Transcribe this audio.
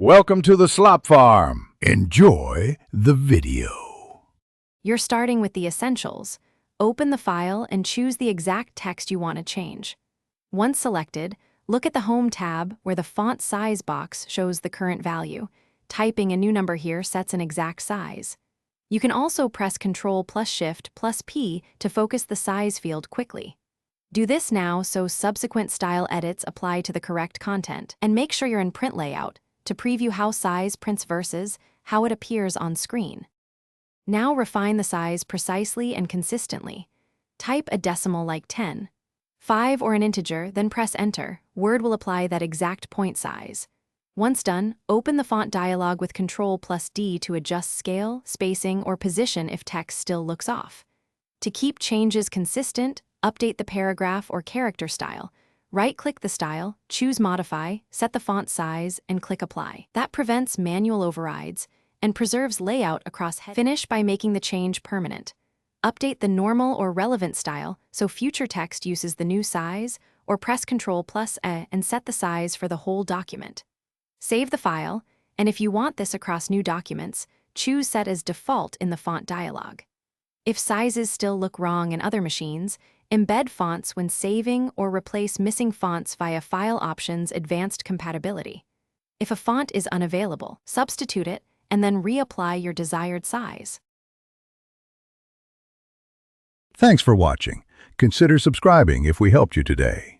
Welcome to the Slop Farm. Enjoy the video. You're starting with the essentials. Open the file and choose the exact text you want to change. Once selected, look at the Home tab where the font size box shows the current value. Typing a new number here sets an exact size. You can also press Ctrl plus Shift plus P to focus the size field quickly. Do this now so subsequent style edits apply to the correct content, and make sure you're in print layout to preview how size prints versus how it appears on screen. Now refine the size precisely and consistently. Type a decimal like 10, 5 or an integer, then press Enter. Word will apply that exact point size. Once done, open the font dialog with Ctrl plus D to adjust scale, spacing, or position if text still looks off. To keep changes consistent, update the paragraph or character style. Right-click the style, choose Modify, set the font size, and click Apply. That prevents manual overrides and preserves layout across headings. Finish by making the change permanent. Update the normal or relevant style so future text uses the new size, or press Ctrl plus E and set the size for the whole document. Save the file, and if you want this across new documents, choose Set as Default in the font dialog. If sizes still look wrong in other machines, embed fonts when saving or replace missing fonts via File Options Advanced Compatibility. If a font is unavailable, substitute it and then reapply your desired size. Thanks for watching. Consider subscribing if we helped you today.